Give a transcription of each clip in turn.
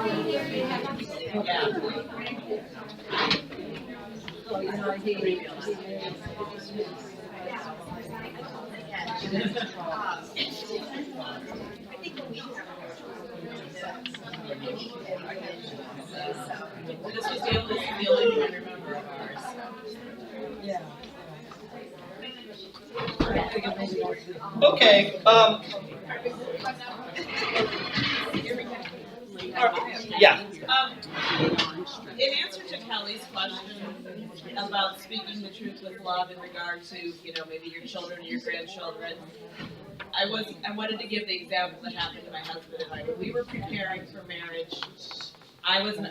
This was the only thing I remember of ours. Okay. Yeah. In answer to Kelly's question about speaking the truth with love in regard to, maybe your children or your grandchildren, I wanted to give the example that happened to my husband and I. When we were preparing for marriage,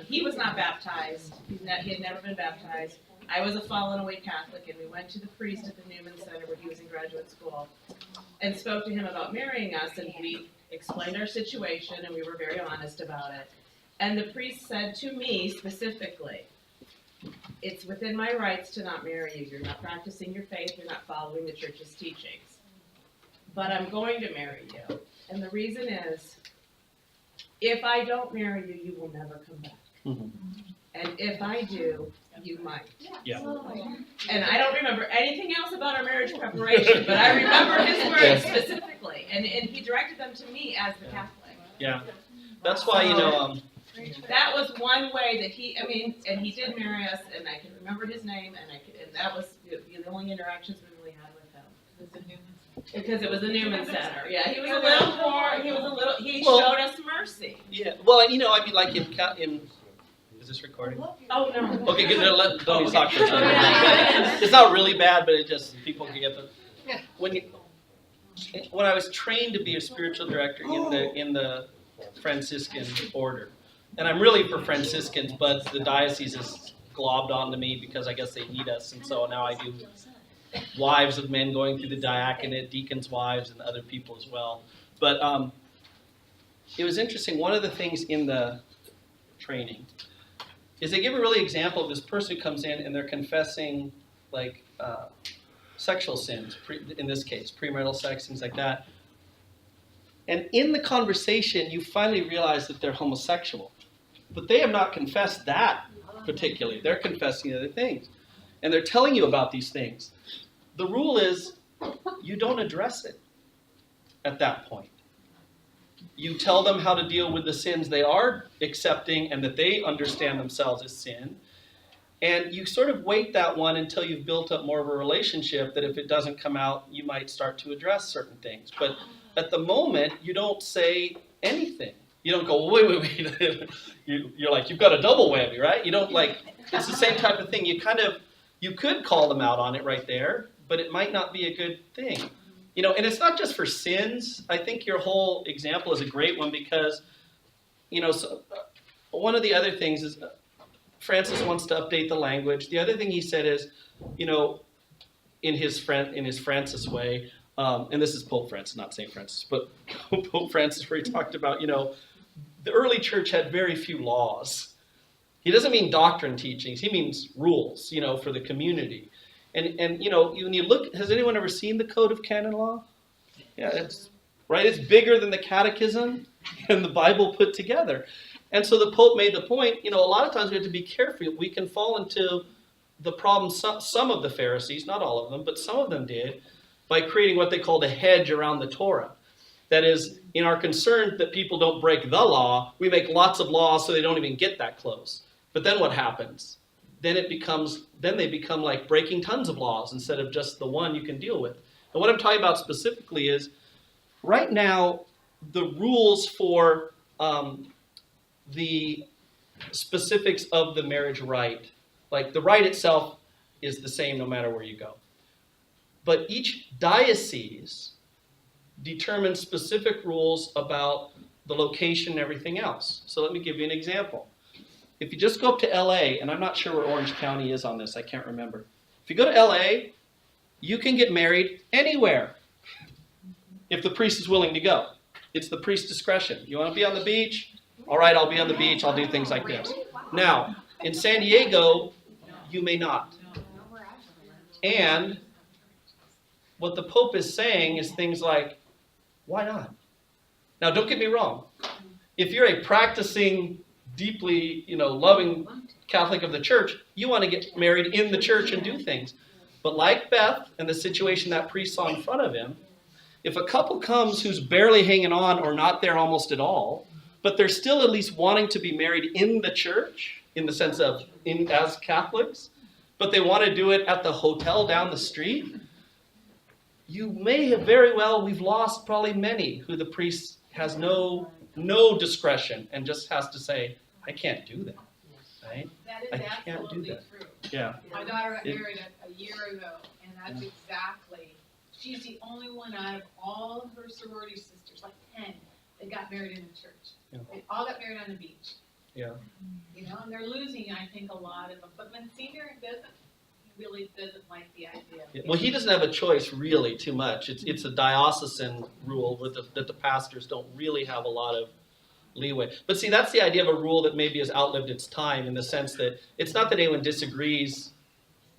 he was not baptized. He had never been baptized. I was a fallen away Catholic, and we went to the priest at the Newman Center where he was in graduate school and spoke to him about marrying us, and we explained our situation, and we were very honest about it. And the priest said to me specifically, it's within my rights to not marry you. You're not practicing your faith. You're not following the church's teachings. But I'm going to marry you. And the reason is, if I don't marry you, you will never come back. Mm-hmm. And if I do, you might. Yeah. And I don't remember anything else about our marriage preparation, but I remember his words specifically. And he directed them to me as the Catholic. Yeah. That's why, that was one way that and he did marry us, and I can remember his name, and that was the only interactions we really had with him. Because it was the Newman Center. Yeah, he was a little more, he showed us mercy. Yeah. Well, like in is this recording? Oh, no. Okay, good. Don't even talk to each other. It's not really bad, but it just, people can get the, when I was trained to be a spiritual director in the Franciscan order, and I'm really for Franciscans, but the diocese is globbed onto me because I guess they need us, and so now I do wives of men going through the diaconate, deacons' wives, and other people as well. But it was interesting. One of the things in the training is they give a really example of this person who comes in and they're confessing like sexual sins, in this case, premarital sex, things like that. And in the conversation, you finally realize that they're homosexual. But they have not confessed that particularly. They're confessing other things. And they're telling you about these things. The rule is you don't address it at that point. You tell them how to deal with the sins they are accepting and that they understand themselves as sin. And you sort of wait that one until you've built up more of a relationship that if it doesn't come out, you might start to address certain things. But at the moment, you don't say anything. You don't go, well, wait. You're like, you've got a double whammy, right? You don't it's the same type of thing. You could call them out on it right there, but it might not be a good thing. And it's not just for sins. I think your whole example is a great one because, so one of the other things is Francis wants to update the language. The other thing he said is, in his Francis way, and this is Pope Francis, not St. Francis, but Pope Francis, where he talked about, the early church had very few laws. He doesn't mean doctrine teachings. He means rules, for the community. And when you look, has anyone ever seen the Code of Canon Law? Yeah, it's bigger than the Catechism and the Bible put together. And so the Pope made the point, a lot of times we have to be careful. We can fall into the problem some of the Pharisees, not all of them, but some of them did, by creating what they called a hedge around the Torah. That is, in our concern that people don't break the law, we make lots of laws so they don't even get that close. But then what happens? Then they become like breaking tons of laws instead of just the one you can deal with. And what I'm talking about specifically is, right now, the rules for the specifics of the marriage rite, like the rite itself is the same no matter where you go. But each diocese determines specific rules about the location and everything else. So let me give you an example. If you just go up to LA, and I'm not sure where Orange County is on this, I can't remember. If you go to LA, you can get married anywhere if the priest is willing to go. It's the priest's discretion. You want to be on the beach? All right, I'll be on the beach. I'll do things like this. Now, in San Diego, you may not. And what the Pope is saying is things like, why not? Now, don't get me wrong. If you're a practicing deeply, loving Catholic of the church, you want to get married in the church and do things. But like Beth and the situation that priest saw in front of him, if a couple comes who's barely hanging on or not there almost at all, but they're still at least wanting to be married in the church, in the sense of as Catholics, but they want to do it at the hotel down the street, you may have we've lost probably many who the priest has no discretion and just has to say, I can't do that. Right? That is I can't do absolutely that. true. Yeah. My daughter got married a year ago, and that's exactly, she's the only one out of all of her sorority sisters, like 10, that got married in the church. Yeah. They all got married on the beach. Yeah. And they're losing, I think, a lot of them. But Monsignor really doesn't like the idea. Yeah. Well, he doesn't have a choice really too much. It's a diocesan rule that the pastors don't really have a lot of leeway. But see, that's the idea of a rule that maybe has outlived its time, in the sense that it's not that anyone disagrees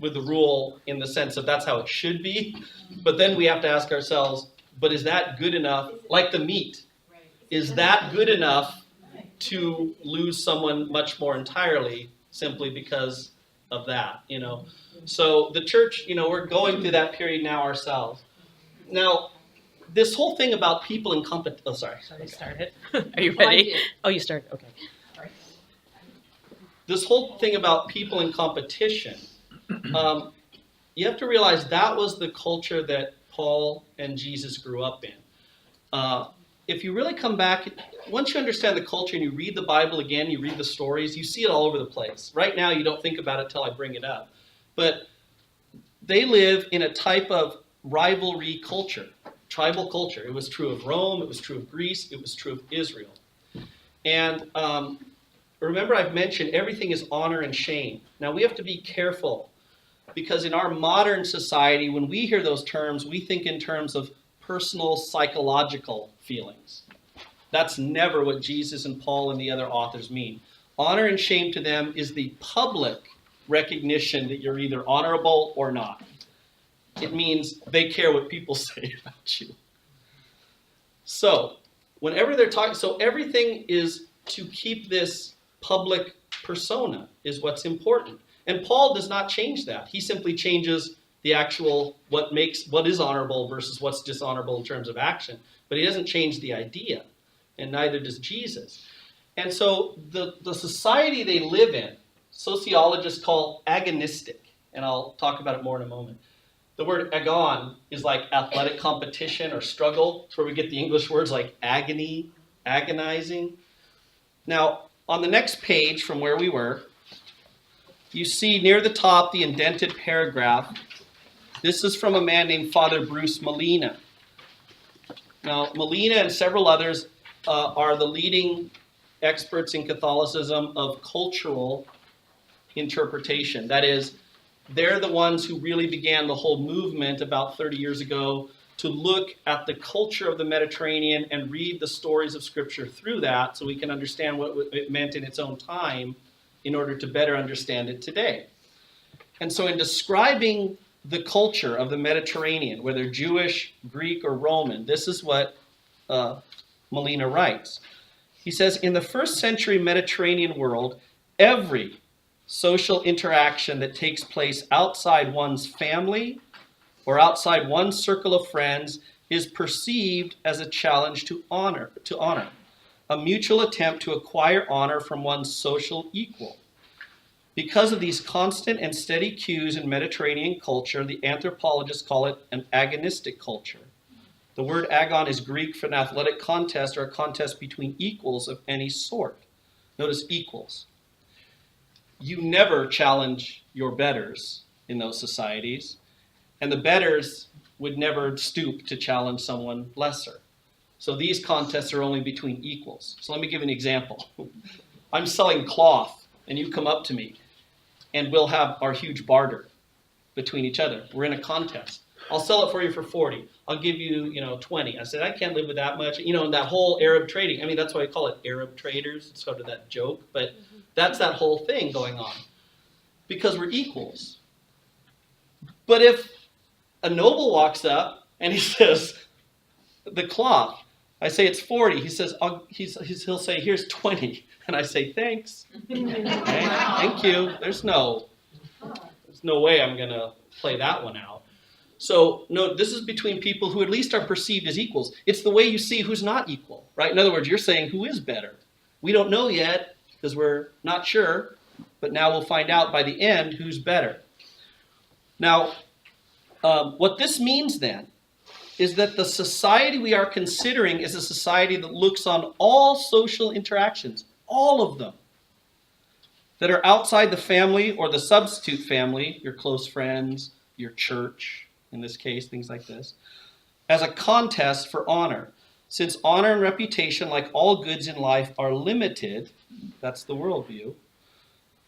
with the rule in the sense of that's how it should be, but then we have to ask ourselves, but is that good enough? Like the meat, is that good enough to lose someone much more entirely simply because of that, So the church, we're going through that period now ourselves. Now, this whole thing about people in competition. Oh, sorry. Shall I start it? Are you ready? Oh, you start. Okay. This whole thing about people in competition, you have to realize that was the culture that Paul and Jesus grew up in. If you really come back, once you understand the culture and you read the Bible again, you read the stories, you see it all over the place. Right now, you don't think about it till I bring it up. But they live in a type of rivalry culture, tribal culture. It was true of Rome, it was true of Greece, it was true of Israel. And remember, I've mentioned everything is honor and shame. Now, we have to be careful, because in our modern society, when we hear those terms, we think in terms of personal psychological feelings. That's never what Jesus and Paul and the other authors mean. Honor and shame to them is the public recognition that you're either honorable or not. It means they care what people say about you. So, whenever they're talking, so everything is to keep this public persona is what's important. And Paul does not change that. He simply changes the actual, what is honorable versus what's dishonorable in terms of action. But he doesn't change the idea, and neither does Jesus. And so the society they live in, sociologists call agonistic, and I'll talk about it more in a moment. The word agon is like athletic competition or struggle. It's where we get the English words like agony, agonizing. Now, on the next page from where we were, you see near the top the indented paragraph. This is from a man named Father Bruce Molina. Now, Molina and several others are the leading experts in Catholicism of cultural interpretation. That is, they're the ones who really began the whole movement about 30 years ago to look at the culture of the Mediterranean and read the stories of Scripture through that so we can understand what it meant in its own time in order to better understand it today. And so in describing the culture of the Mediterranean, whether Jewish, Greek, or Roman, this is what Molina writes. He says, in the first century Mediterranean world, every social interaction that takes place outside one's family or outside one's circle of friends is perceived as a challenge to honor, a mutual attempt to acquire honor from one's social equal. Because of these constant and steady cues in Mediterranean culture, the anthropologists call it an agonistic culture. The word agon is Greek for an athletic contest or a contest between equals of any sort. Notice equals. You never challenge your betters in those societies, and the betters would never stoop to challenge someone lesser. So these contests are only between equals. So let me give you an example. I'm selling cloth, and you come up to me, and we'll have our huge barter between each other. We're in a contest. I'll sell it for you for 40. I'll give you, 20. I said, I can't live with that much. And that whole Arab trading, that's why I call it Arab traders. It's sort of that joke, but that's that whole thing going on. Because we're equals. But if a noble walks up and he says, the cloth, I say it's 40. He says, he'll say, here's 20. And I say, thanks. Okay, thank you. There's no way I'm going to play that one out. So, no, this is between people who at least are perceived as equals. It's the way you see who's not equal, right? In other words, you're saying who is better. We don't know yet because we're not sure, but now we'll find out by the end who's better. Now, what this means then is that the society we are considering is a society that looks on all social interactions, all of them, that are outside the family or the substitute family, your close friends, your church, in this case, things like this, as a contest for honor. Since honor and reputation, like all goods in life, are limited, that's the worldview,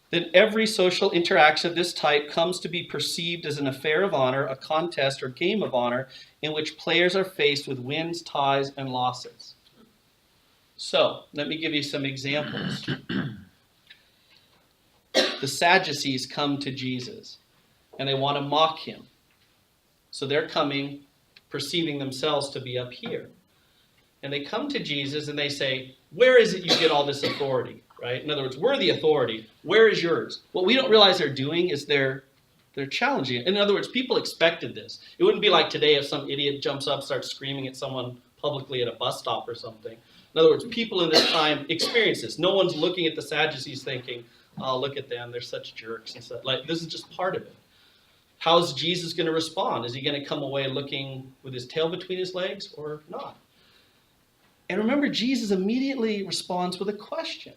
then every social interaction of this type comes to be perceived as an affair of honor, a contest or game of honor, in which players are faced with wins, ties, and losses. So, let me give you some examples. The Sadducees come to Jesus, and they want to mock him. So they're coming, perceiving themselves to be up here. And they come to Jesus and they say, where is it you get all this authority? Right? In other words, we're the authority. Where is yours? What we don't realize they're doing is they're challenging it. In other words, people expected this. It wouldn't be like today if some idiot jumps up, starts screaming at someone publicly at a bus stop or something. In other words, people in this time experience this. No one's looking at the Sadducees thinking, oh, look at them, they're such jerks and stuff. Like, this is just part of it. How's Jesus going to respond? Is he going to come away looking with his tail between his legs or not? And remember, Jesus immediately responds with a question.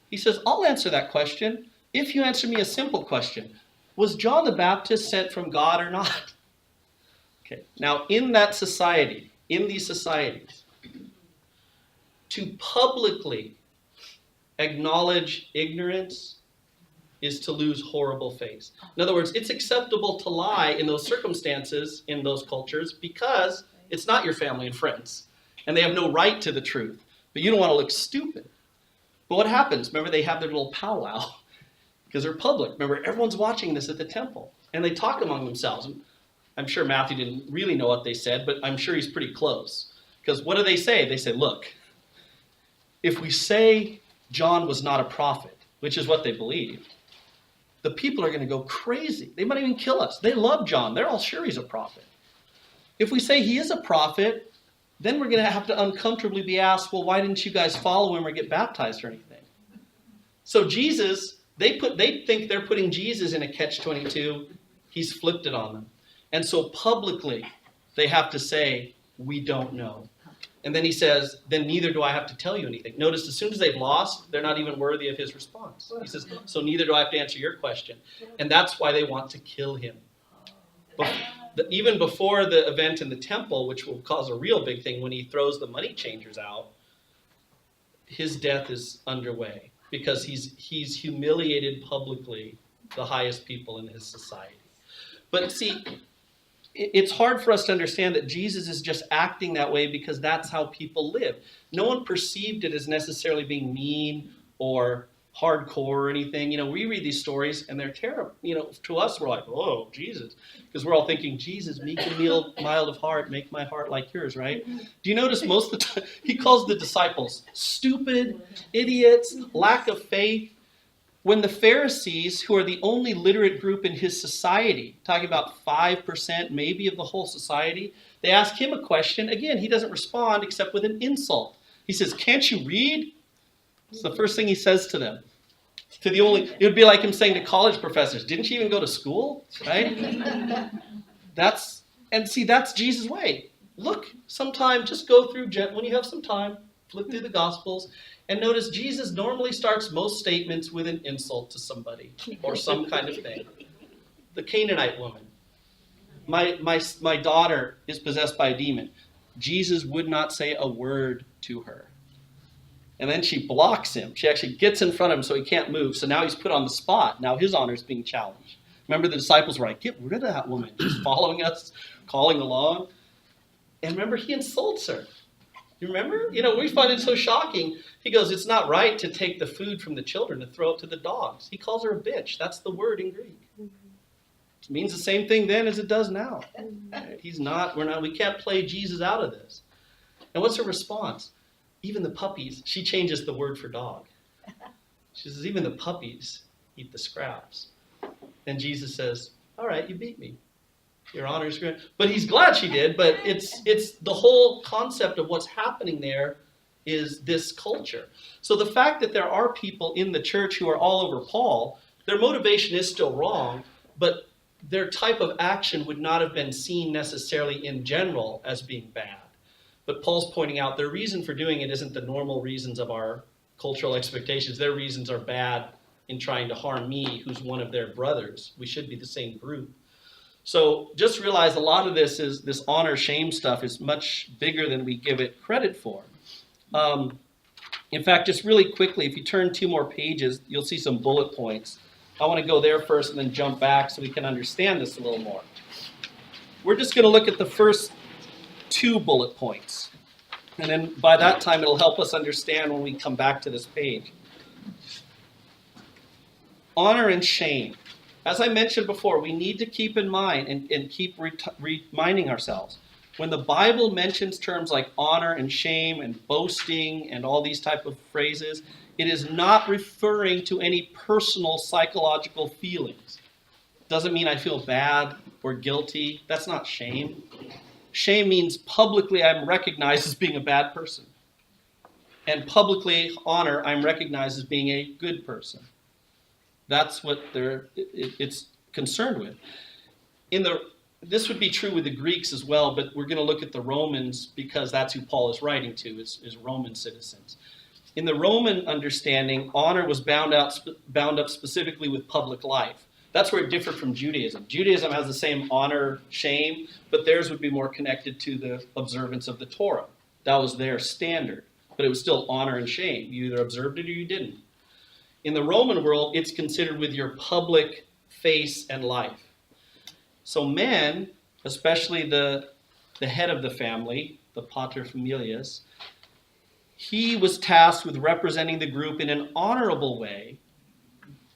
He says, I'll answer that question if you answer me a simple question. Was John the Baptist sent from God or not? Okay. Now, in that society, in these societies, to publicly acknowledge ignorance is to lose horrible face. In other words, it's acceptable to lie in those circumstances, in those cultures, because it's not your family and friends, and they have no right to the truth. But you don't want to look stupid. But what happens? Remember, they have their little powwow, because they're public. Remember, everyone's watching this at the temple, and they talk among themselves. I'm sure Matthew didn't really know what they said, but I'm sure he's pretty close. Because what do they say? They say, look, if we say John was not a prophet, which is what they believe, the people are going to go crazy. They might even kill us. They love John. They're all sure he's a prophet. If we say he is a prophet, then we're going to have to uncomfortably be asked, well, why didn't you guys follow him or get baptized or anything? So Jesus, they think they're putting Jesus in a catch-22. He's flipped it on them. And so publicly, they have to say, we don't know. And then he says, then neither do I have to tell you anything. Notice, as soon as they've lost, they're not even worthy of his response. He says, so neither do I have to answer your question. And that's why they want to kill him. But even before the event in the temple, which will cause a real big thing when he throws the money changers out, his death is underway because he's humiliated publicly the highest people in his society. But see, it's hard for us to understand that Jesus is just acting that way because that's how people live. No one perceived it as necessarily being mean or hardcore or anything. You know, we read these stories and they're terrible. You know, to us, we're like, oh, Jesus. Because we're all thinking, Jesus, meek and mild of heart, make my heart like yours, right? Do you notice most of the time, he calls the disciples stupid, idiots, lack of faith. When the Pharisees, who are the only literate group in his society, talking about 5% maybe of the whole society, they ask him a question. Again, he doesn't respond except with an insult. He says, can't you read? It's the first thing he says to them. It would be like him saying to college professors, didn't you even go to school? Right? That's Jesus' way. Look, sometime, just go through, when you have some time, flip through the Gospels, and notice Jesus normally starts most statements with an insult to somebody or some kind of thing. The Canaanite woman. My daughter is possessed by a demon. Jesus would not say a word to her. And then she blocks him. She actually gets in front of him so he can't move. So now he's put on the spot. Now his honor is being challenged. Remember, the disciples were like, get rid of that woman. She's following us, calling along. And remember, he insults her. You remember? You know, we find it so shocking. He goes, it's not right to take the food from the children and throw it to the dogs. He calls her a bitch. That's the word in Greek. It means the same thing then as it does now. Right? We can't play Jesus out of this. And what's her response? Even the puppies, she changes the word for dog. She says, even the puppies eat the scraps. And Jesus says, all right, you beat me. Your honor is great. But he's glad she did, but it's the whole concept of what's happening there is this culture. So the fact that there are people in the church who are all over Paul, their motivation is still wrong, but their type of action would not have been seen necessarily in general as being bad. But Paul's pointing out their reason for doing it isn't the normal reasons of our cultural expectations. Their reasons are bad in trying to harm me, who's one of their brothers. We should be the same group. So just realize a lot of this honor shame stuff is much bigger than we give it credit for. In fact, just really quickly, if you turn 2 more pages, you'll see some bullet points. I want to go there first and then jump back so we can understand this a little more. We're just going to look at the first 2 bullet points. And then by that time, it'll help us understand when we come back to this page. Honor and shame. As I mentioned before, we need to keep in mind and keep reminding ourselves. When the Bible mentions terms like honor and shame and boasting and all these type of phrases, it is not referring to any personal psychological feelings. Doesn't mean I feel bad or guilty. That's not shame. Shame means publicly I'm recognized as being a bad person. And publicly, honor, I'm recognized as being a good person. That's what it's concerned with. This would be true with the Greeks as well, but we're going to look at the Romans because that's who Paul is writing to, is Roman citizens. In the Roman understanding, honor was bound up specifically with public life. That's where it differed from Judaism. Judaism has the same honor, shame, but theirs would be more connected to the observance of the Torah. That was their standard, but it was still honor and shame. You either observed it or you didn't. In the Roman world, it's considered with your public face and life. So men, especially the head of the family, the pater familias, he was tasked with representing the group in an honorable way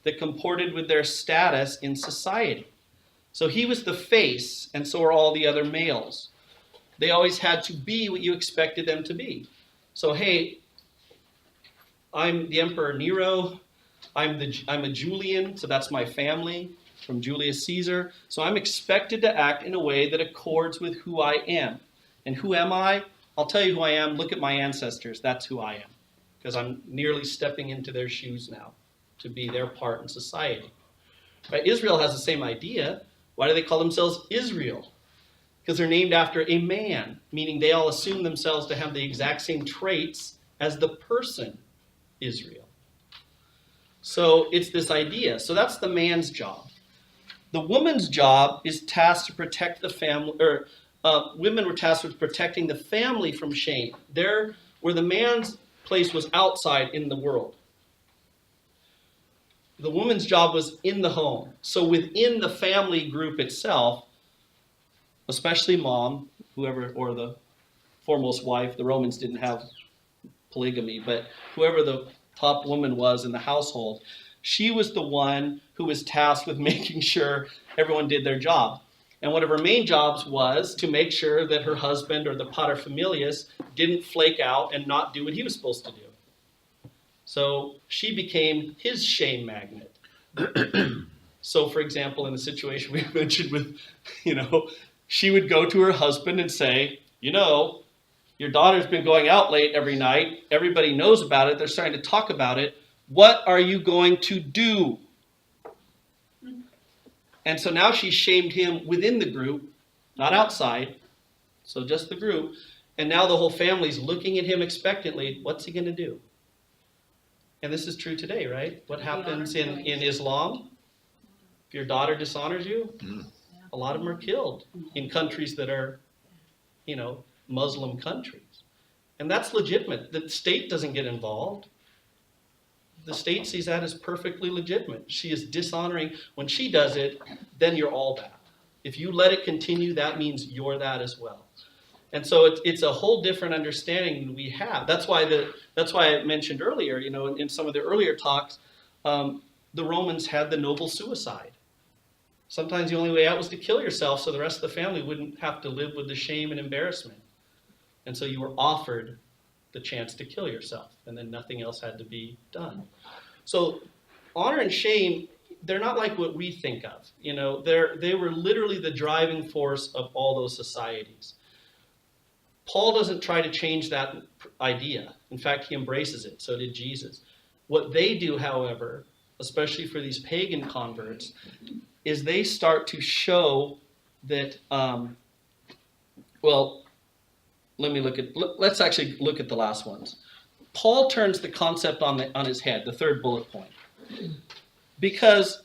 that comported with their status in society. So he was the face, and so are all the other males. They always had to be what you expected them to be. So, hey, I'm the Emperor Nero. I'm a Julian, so that's my family from Julius Caesar. So I'm expected to act in a way that accords with who I am. And who am I? I'll tell you who I am. Look at my ancestors. That's who I am. Because I'm nearly stepping into their shoes now to be their part in society. Right? Israel has the same idea. Why do they call themselves Israel? Because they're named after a man, meaning they all assume themselves to have the exact same traits as the person Israel. So it's this idea. So that's the man's job. The woman's job is tasked to protect the family, women were tasked with protecting the family from shame. There, where the man's place was outside in the world. The woman's job was in the home. So within the family group itself, especially mom, whoever, or the foremost wife, the Romans didn't have polygamy, but whoever the top woman was in the household, she was the one who was tasked with making sure everyone did their job. And one of her main jobs was to make sure that her husband or the paterfamilias didn't flake out and not do what he was supposed to do. So she became his shame magnet. So, for example, in the situation we mentioned with, she would go to her husband and say, your daughter's been going out late every night. Everybody knows about it. They're starting to talk about it. What are you going to do? And so now she shamed him within the group, not outside. So just the group. And now the whole family's looking at him expectantly. What's he going to do? And this is true today, right? What happens in Islam? If your daughter dishonors you, a lot of them are killed in countries that are, Muslim countries. And that's legitimate. The state doesn't get involved. The state sees that as perfectly legitimate. She is dishonoring. When she does it, then you're all that. If you let it continue, that means you're that as well. And so it's a whole different understanding than we have. That's why I mentioned earlier, in some of the earlier talks, the Romans had the noble suicide. Sometimes the only way out was to kill yourself so the rest of the family wouldn't have to live with the shame and embarrassment. And so you were offered the chance to kill yourself, and then nothing else had to be done. So honor and shame, they're not like what we think of. They were literally the driving force of all those societies. Paul doesn't try to change that idea. In fact, he embraces it. So did Jesus. What they do, however, especially for these pagan converts, is they start to show that, let's actually look at the last ones. Paul turns the concept on his head, the third bullet point, because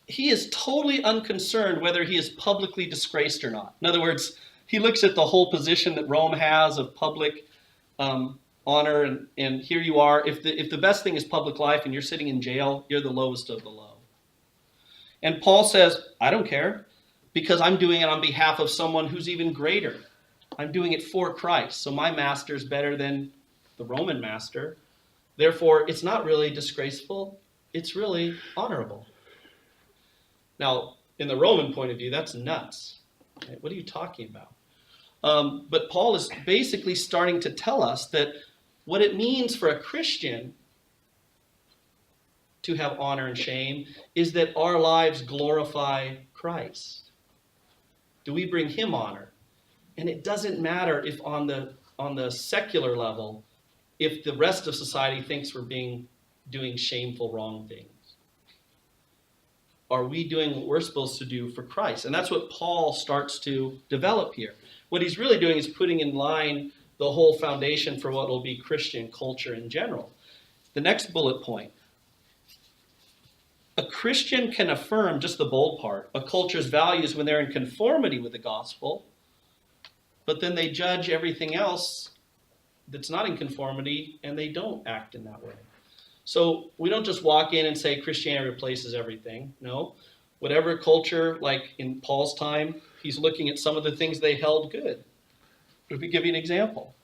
he is totally unconcerned whether he is publicly disgraced or not. In other words, he looks at the whole position that Rome has of public honor, and here you are. If the best thing is public life and you're sitting in jail, you're the lowest of the low. And Paul says, I don't care, because I'm doing it on behalf of someone who's even greater. I'm doing it for Christ, so my master is better than the Roman master. Therefore, it's not really disgraceful, it's really honorable. Now, in the Roman point of view, that's nuts. Right? What are you talking about? But Paul is basically starting to tell us that what it means for a Christian to have honor and shame is that our lives glorify Christ. Do we bring him honor? And it doesn't matter if on the secular level, if the rest of society thinks we're doing shameful, wrong things. Are we doing what we're supposed to do for Christ? And that's what Paul starts to develop here. What he's really doing is putting in line the whole foundation for what will be Christian culture in general. The next bullet point. A Christian can affirm, just the bold part, a culture's values when they're in conformity with the gospel, but then they judge everything else that's not in conformity, and they don't act in that way. So we don't just walk in and say Christianity replaces everything. No. Whatever culture, like in Paul's time, he's looking at some of the things they held good. Let me give you an example.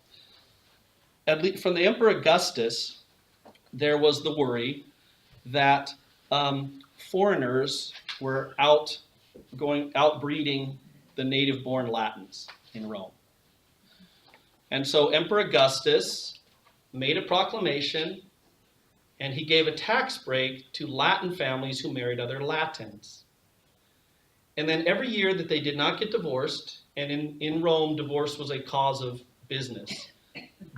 From the Emperor Augustus, there was the worry that foreigners were outbreeding the native-born Latins in Rome. And so Emperor Augustus made a proclamation, and he gave a tax break to Latin families who married other Latins. And then every year that they did not get divorced, and in Rome, divorce was a cause of business.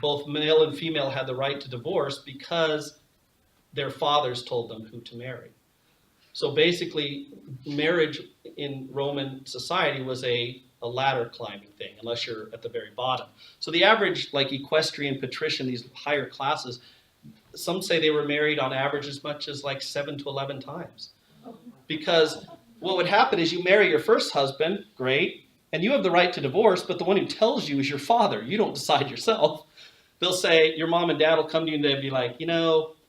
Both male and female had the right to divorce because their fathers told them who to marry. So basically, marriage in Roman society was a ladder climbing thing, unless you're at the very bottom. So the average, like equestrian, patrician, these higher classes, some say they were married on average as much as like 7 to 11 times. Because what would happen is you marry your first husband, great, and you have the right to divorce, but the one who tells you is your father. You don't decide yourself. They'll say, your mom and dad will come to you and they'll be like,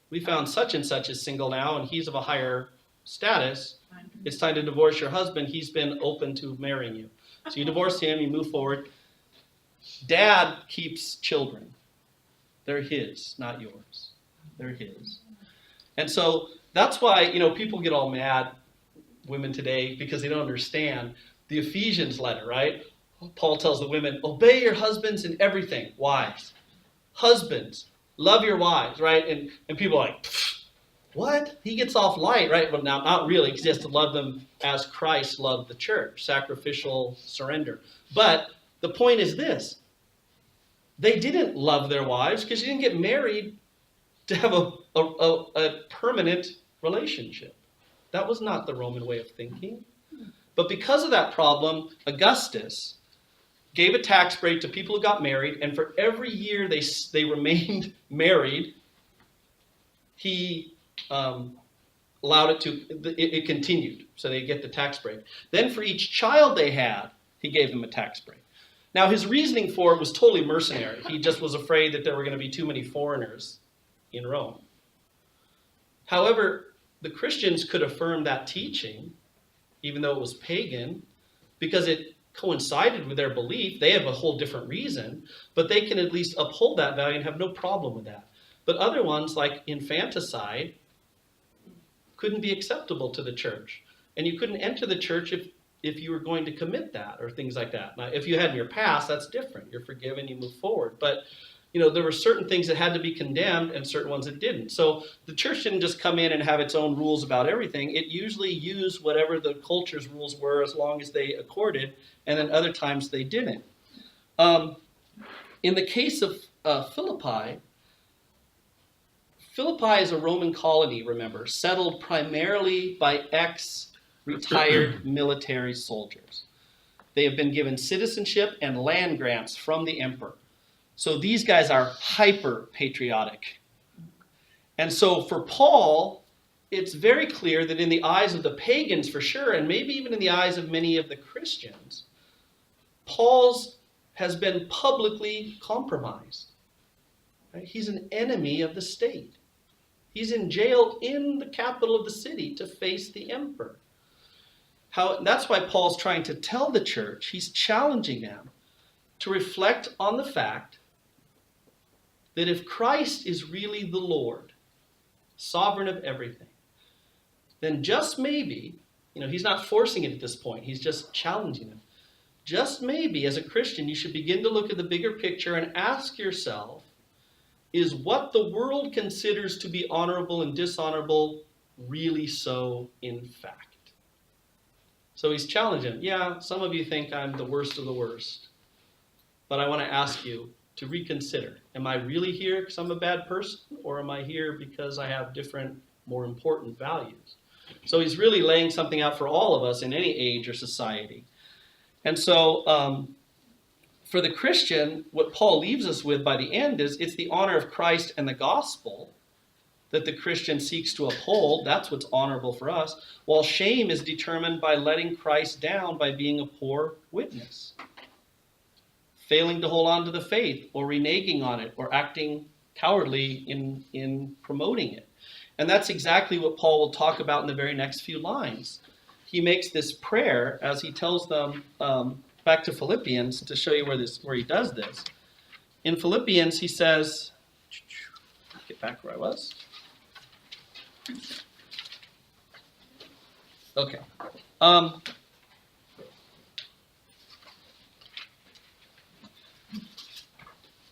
we found such and such is single now, and he's of a higher status. It's time to divorce your husband. He's been open to marrying you. So you divorce him, you move forward. Dad keeps children. They're his, not yours. They're his. And so that's why, people get all mad, women today, because they don't understand the Ephesians letter, right? Paul tells the women, obey your husbands in everything. Wives. Husbands, love your wives, right? And people are like, what? He gets off light, right? Well, now, not really, because he has to love them as Christ loved the church, sacrificial surrender. But the point is this. They didn't love their wives because you didn't get married to have a permanent relationship. That was not the Roman way of thinking. But because of that problem, Augustus gave a tax break to people who got married, and for every year they remained married, he allowed it continued, so they get the tax break. Then for each child they had, he gave them a tax break. Now his reasoning for it was totally mercenary. He just was afraid that there were going to be too many foreigners in Rome. However, the Christians could affirm that teaching, even though it was pagan, because it coincided with their belief. They have a whole different reason, but they can at least uphold that value and have no problem with that. But other ones, like infanticide, couldn't be acceptable to the church. And you couldn't enter the church if you were going to commit that or things like that. Now, if you had in your past, that's different. You're forgiven, you move forward. But there were certain things that had to be condemned and certain ones that didn't. So the church didn't just come in and have its own rules about everything. It usually used whatever the culture's rules were as long as they accorded, and then other times they didn't. In the case of Philippi is a Roman colony, remember, settled primarily by ex-retired military soldiers. They have been given citizenship and land grants from the emperor. So these guys are hyper-patriotic. And so for Paul, it's very clear that in the eyes of the pagans for sure, and maybe even in the eyes of many of the Christians, Paul's has been publicly compromised. Right? He's an enemy of the state. He's in jail in the capital of the city to face the emperor. That's why Paul's trying to tell the church, he's challenging them to reflect on the fact that if Christ is really the Lord, sovereign of everything, then just maybe, he's not forcing it at this point, he's just challenging them. Just maybe, as a Christian, you should begin to look at the bigger picture and ask yourself, is what the world considers to be honorable and dishonorable really so in fact? So he's challenging, yeah, some of you think I'm the worst of the worst, but I want to ask you to reconsider. Am I really here because I'm a bad person, or am I here because I have different, more important values? So he's really laying something out for all of us in any age or society. And so for the Christian, what Paul leaves us with by the end is it's the honor of Christ and the gospel that the Christian seeks to uphold. That's what's honorable for us, while shame is determined by letting Christ down by being a poor witness, failing to hold on to the faith, or reneging on it, or acting cowardly in promoting it. And that's exactly what Paul will talk about in the very next few lines. He makes this prayer as he tells them, back to Philippians to show you where he does this. In Philippians, he says, get back where I was. Okay.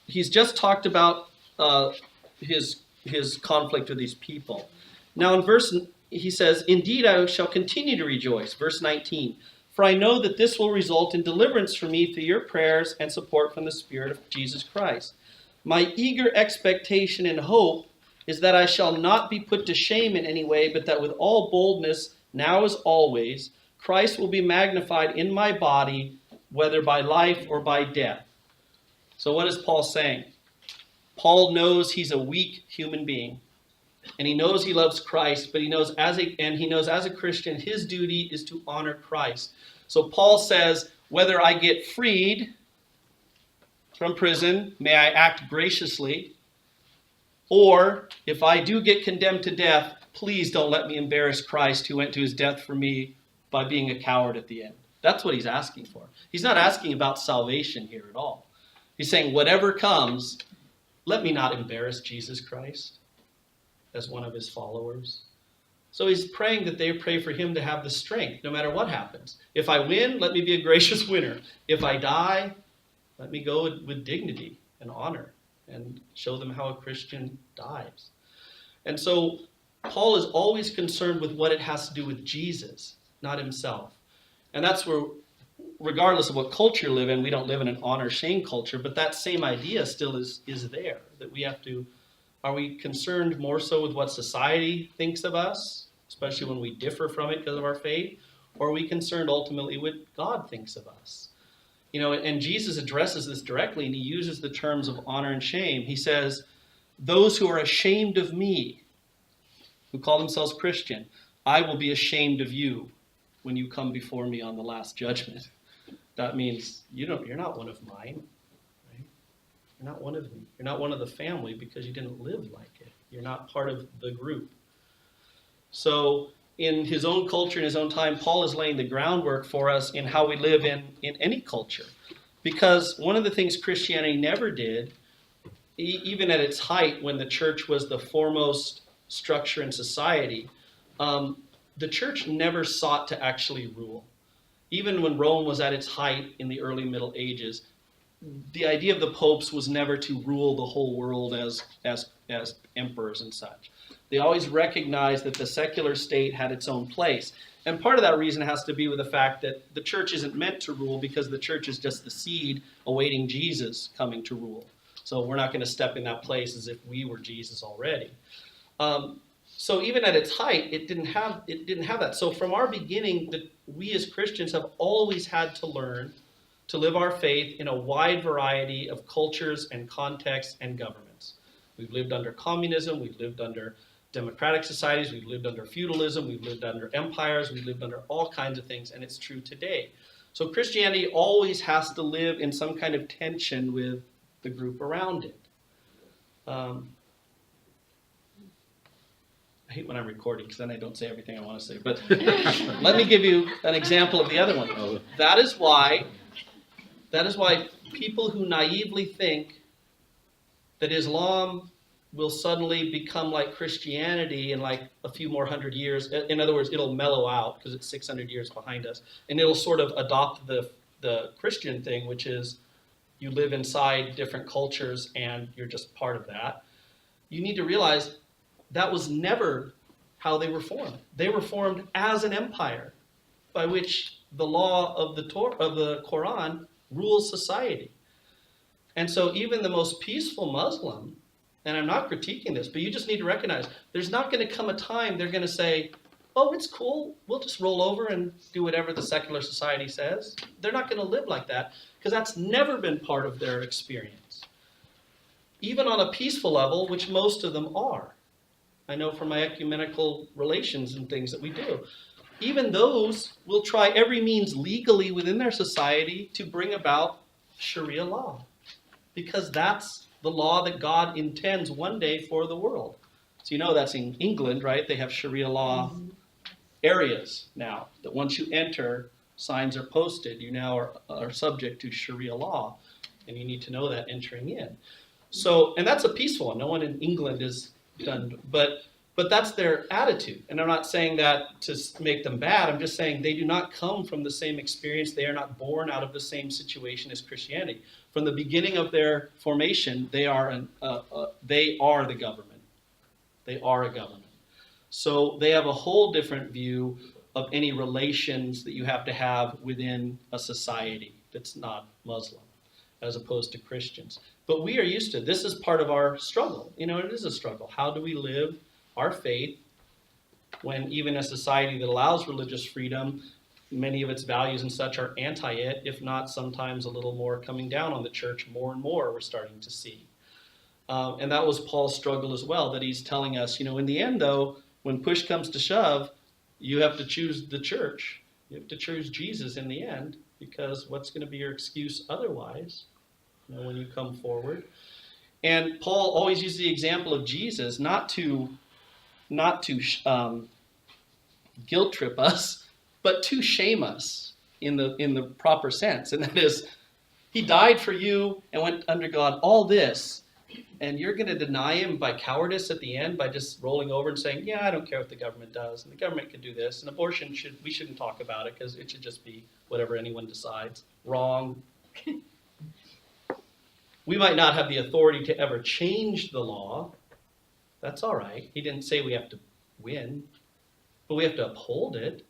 He's just talked about his conflict with these people. Now he says, indeed I shall continue to rejoice. Verse 19, for I know that this will result in deliverance for me through your prayers and support from the Spirit of Jesus Christ. My eager expectation and hope is that I shall not be put to shame in any way, but that with all boldness, now as always, Christ will be magnified in my body, whether by life or by death. So what is Paul saying? Paul knows he's a weak human being, and he knows he loves Christ, but he knows as a Christian, his duty is to honor Christ. So Paul says, whether I get freed from prison, may I act graciously, or if I do get condemned to death, please don't let me embarrass Christ who went to his death for me by being a coward at the end. That's what he's asking for. He's not asking about salvation here at all. He's saying, whatever comes, let me not embarrass Jesus Christ as one of his followers. So he's praying that they pray for him to have the strength, no matter what happens. If I win, let me be a gracious winner. If I die, let me go with dignity and honor and show them how a Christian dies. And so Paul is always concerned with what it has to do with Jesus, not himself. And that's where, regardless of what culture you live in, we don't live in an honor-shame culture, but that same idea still is there, that we have to, are we concerned more so with what society thinks of us, especially when we differ from it because of our faith, or are we concerned ultimately what God thinks of us? And Jesus addresses this directly, and he uses the terms of honor and shame. He says, those who are ashamed of me, who call themselves Christian, I will be ashamed of you when you come before me on the last judgment. That means you're not one of mine, right? You're not one of me. You're not one of the family because you didn't live like it. You're not part of the group. So in his own culture, in his own time, Paul is laying the groundwork for us in how we live in any culture. Because one of the things Christianity never did, even at its height when the church was the foremost structure in society, the church never sought to actually rule. even when Rome was at its height in the early Middle Ages, the idea of the popes was never to rule the whole world as emperors and such. They always recognized that the secular state had its own place. And part of that reason has to be with the fact that the church isn't meant to rule, because the church is just the seed awaiting Jesus coming to rule. So we're not going to step in that place as if we were Jesus already. So even at its height, it didn't have that. So from our beginning, we as Christians have always had to learn to live our faith in a wide variety of cultures and contexts and governments. We've lived under communism, we've lived under democratic societies, we've lived under feudalism, we've lived under empires, we've lived under all kinds of things, and it's true today. So Christianity always has to live in some kind of tension with the group around it. I hate when I'm recording, because then I don't say everything I want to say. But let me give you an example of the other one. That is why people who naively think that Islam will suddenly become like Christianity in like a few more hundred years. In other words, it'll mellow out because it's 600 years behind us. And it'll sort of adopt the Christian thing, which is you live inside different cultures and you're just part of that. You need to realize that was never how they were formed. They were formed as an empire by which the law of the Quran rules society. And so even the most peaceful Muslim, and I'm not critiquing this, but you just need to recognize there's not going to come a time they're going to say, oh, it's cool, we'll just roll over and do whatever the secular society says. They're not going to live like that, because that's never been part of their experience. Even on a peaceful level, which most of them are. I know from my ecumenical relations and things that we do. Even those will try every means legally within their society to bring about Sharia law, because that's the law that God intends one day for the world. So you know that's in England, right? They have Sharia law areas now, that once you enter, signs are posted. You now are subject to Sharia law, and you need to know that entering in. So, and that's a peaceful one. No one in England is done, but that's their attitude. And I'm not saying that to make them bad. I'm just saying they do not come from the same experience. They are not born out of the same situation as Christianity. From the beginning of their formation, they are the government. They are a government. So they have a whole different view of any relations that you have to have within a society that's not Muslim, as opposed to Christians. But we are used to, this is part of our struggle. You know, it is a struggle. How do we live our faith when even a society that allows religious freedom, many of its values and such are anti it, if not sometimes a little more coming down on the church more and more, we're starting to see. And that was Paul's struggle as well, that he's telling us, you know, in the end though, when push comes to shove, you have to choose the church. You have to choose Jesus in the end, because what's going to be your excuse otherwise, you know, when you come forward? And Paul always uses the example of Jesus, not to guilt trip us, but to shame us in the proper sense. And that is, he died for you and went under God all this, and you're going to deny him by cowardice at the end, by just rolling over and saying, yeah, I don't care what the government does, and the government can do this, and abortion, we shouldn't talk about it because it should just be whatever anyone decides. Wrong. We might not have the authority to ever change the law. That's all right. He didn't say we have to win, but we have to uphold it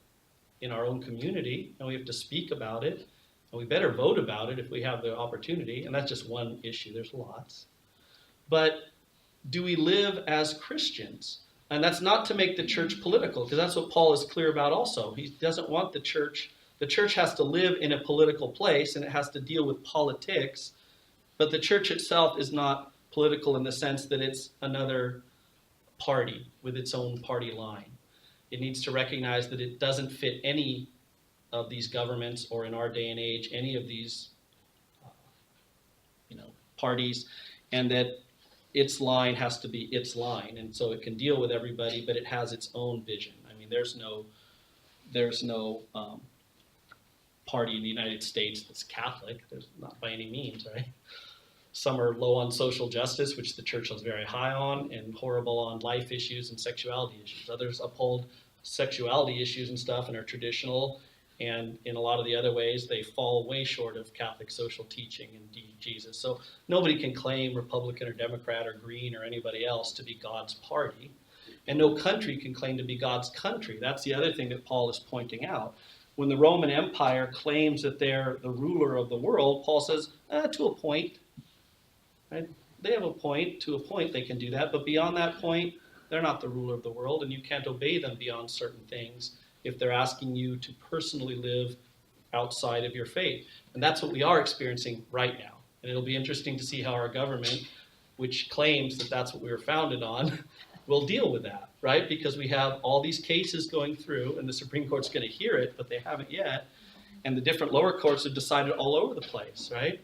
in our own community, and we have to speak about it, and we better vote about it if we have the opportunity, and that's just one issue. There's lots. But do we live as Christians? And that's not to make the church political, because that's what Paul is clear about also. He doesn't want the church has to live in a political place, and it has to deal with politics, but the church itself is not political in the sense that it's another party with its own party line. It needs to recognize that it doesn't fit any of these governments, or in our day and age, any of these parties, and that its line has to be its line, and so it can deal with everybody, but it has its own vision. I mean, there's no party in the United States that's Catholic. There's not by any means, right? Some are low on social justice, which the church is very high on, and horrible on life issues and sexuality issues. Others uphold sexuality issues and stuff and are traditional, And in a lot of the other ways, they fall way short of Catholic social teaching and Jesus. So nobody can claim Republican or Democrat or Green or anybody else to be God's party. And no country can claim to be God's country. That's the other thing that Paul is pointing out. When the Roman Empire claims that they're the ruler of the world, Paul says, to a point. Right? They have a point. To a point they can do that. But beyond that point, they're not the ruler of the world, and you can't obey them beyond certain things if they're asking you to personally live outside of your faith. And that's what we are experiencing right now. And it'll be interesting to see how our government, which claims that that's what we were founded on, will deal with that, right? Because we have all these cases going through, and the Supreme Court's going to hear it, but they haven't yet. And the different lower courts have decided all over the place, right?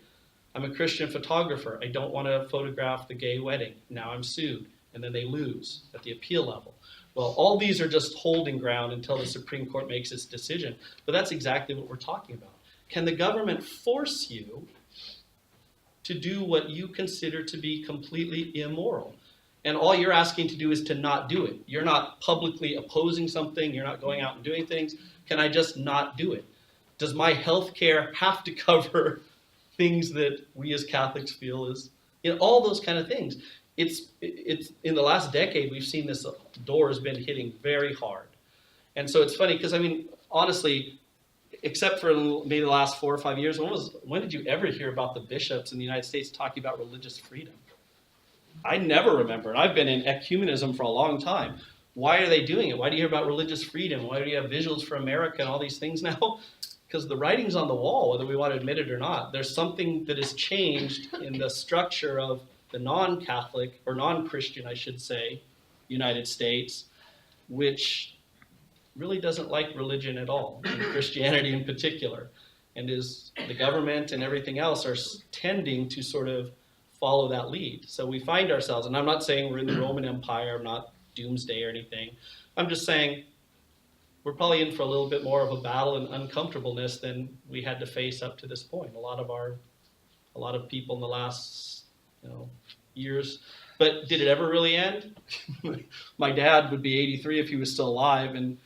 I'm a Christian photographer. I don't want to photograph the gay wedding. Now I'm sued. And then they lose at the appeal level. Well, all these are just holding ground until the Supreme Court makes its decision. But that's exactly what we're talking about. Can the government force you to do what you consider to be completely immoral? And all you're asking to do is to not do it. You're not publicly opposing something. You're not going out and doing things. Can I just not do it? Does my health care have to cover things that we as Catholics feel is, all those kind of things? It's in the last decade, we've seen this door has been hitting very hard. And so it's funny because, honestly, except for maybe the last 4 or 5 years, when did you ever hear about the bishops in the United States talking about religious freedom? I never remember. And I've been in ecumenism for a long time. Why are they doing it? Why do you hear about religious freedom? Why do you have Visuals for America and all these things now? Because the writing's on the wall, whether we want to admit it or not. There's something that has changed in the structure of the non-Catholic, or non-Christian, I should say, United States, which really doesn't like religion at all, and Christianity in particular. And is the government and everything else are tending to sort of follow that lead. So we find ourselves, and I'm not saying we're in the Roman Empire, I'm not doomsday or anything. I'm just saying we're probably in for a little bit more of a battle and uncomfortableness than we had to face up to this point. A lot of people in the last years. But did it ever really end? My dad would be 83 if he was still alive, and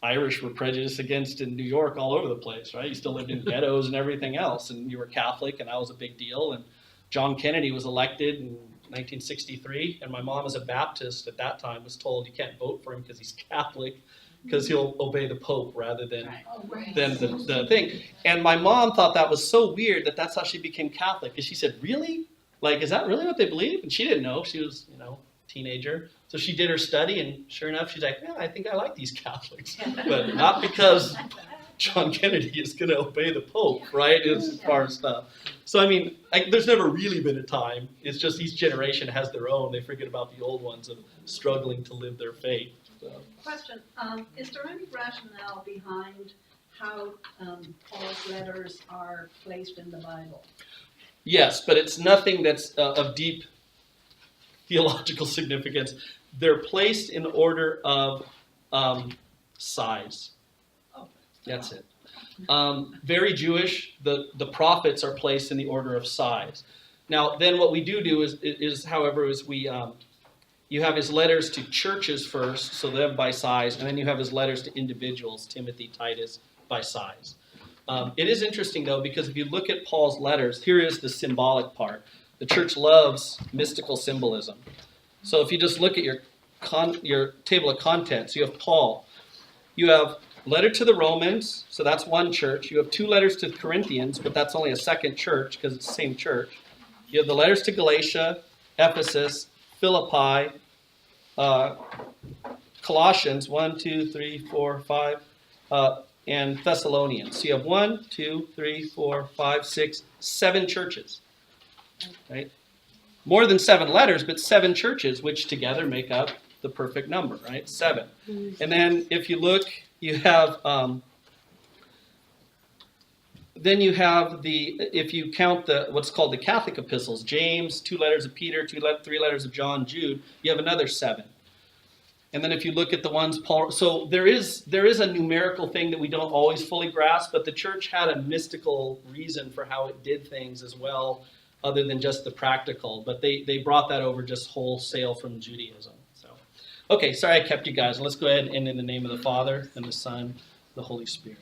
Irish were prejudiced against in New York all over the place, right? You still lived in ghettos and everything else, and you were Catholic, and that was a big deal. And John Kennedy was elected in 1963, and my mom, as a Baptist at that time, was told you can't vote for him because he's Catholic, because he'll obey the Pope rather than the thing. And my mom thought that was so weird that that's how she became Catholic. And she said, really? Like, is that really what they believe? And she didn't know. She was, a teenager. So she did her study, and sure enough, she's like, yeah, I think I like these Catholics. But not because John Kennedy is going to obey the Pope, right, as far as stuff. So, there's never really been a time. It's just each generation has their own. They forget about the old ones of struggling to live their faith. So. Question, is there any rationale behind how Paul's letters are placed in the Bible? Yes, but it's nothing that's of deep theological significance. They're placed in order of size. That's it. Very Jewish. The prophets are placed in the order of size. Now, then what we do is however, we you have his letters to churches first, so them by size, and then you have his letters to individuals, Timothy, Titus, by size. It is interesting, though, because if you look at Paul's letters, here is the symbolic part. The church loves mystical symbolism. So if you just look at your table of contents, you have Paul. You have letter to the Romans, so that's one church. You have 2 letters to the Corinthians, but that's only a second church because it's the same church. You have the letters to Galatia, Ephesus, Philippi, Colossians, 1, 2, 3, 4, 5, and Thessalonians. So you have 1, 2, 3, 4, 5, 6, 7 churches. Right? More than 7 letters, but 7 churches, which together make up the perfect number, right? 7. And then if you look, you have, then you have if you count what's called the Catholic epistles, James, 2 letters of Peter, 3 letters of John, Jude, you have another 7. And then if you look at the ones Paul, so there is a numerical thing that we don't always fully grasp, but the church had a mystical reason for how it did things as well, other than just the practical. But they brought that over just wholesale from Judaism. So, okay, sorry I kept you guys. Let's go ahead and end in the name of the Father and the Son, the Holy Spirit.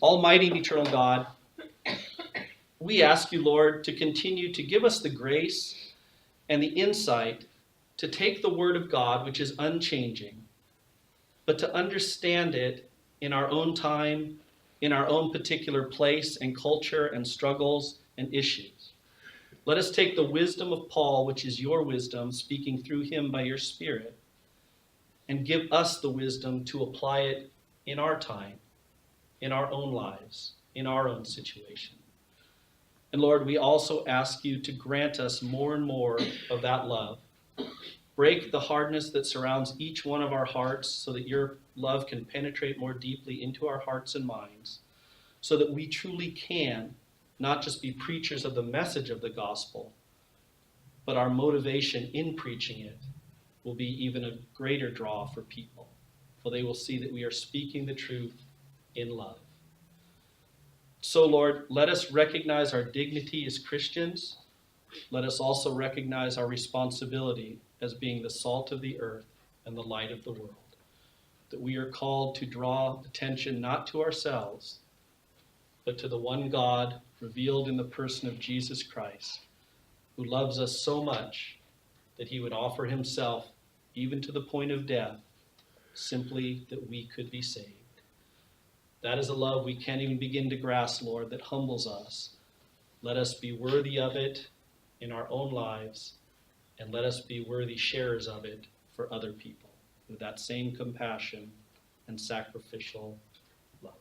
Almighty and eternal God, we ask you, Lord, to continue to give us the grace and the insight to take the Word of God, which is unchanging, but to understand it in our own time, in our own particular place and culture and struggles and issues. Let us take the wisdom of Paul, which is your wisdom, speaking through him by your Spirit, and give us the wisdom to apply it in our time, in our own lives, in our own situation. And Lord, we also ask you to grant us more and more of that love. Break the hardness that surrounds each one of our hearts so that your love can penetrate more deeply into our hearts and minds, so that we truly can not just be preachers of the message of the gospel, but our motivation in preaching it will be even a greater draw for people, for they will see that we are speaking the truth in love. So, Lord, let us recognize our dignity as Christians. Let us also recognize our responsibility as being the salt of the earth and the light of the world, that we are called to draw attention not to ourselves, but to the one God revealed in the person of Jesus Christ, who loves us so much that he would offer himself even to the point of death, simply that we could be saved. That is a love we can't even begin to grasp, Lord, that humbles us. Let us be worthy of it in our own lives, and let us be worthy sharers of it for other people with that same compassion and sacrificial love.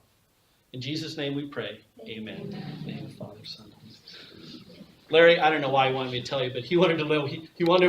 In Jesus' name we pray. Amen. In the name of the Father, Son, and Holy Spirit. Larry, I don't know why he wanted me to tell you, but he wanted to know. He wanted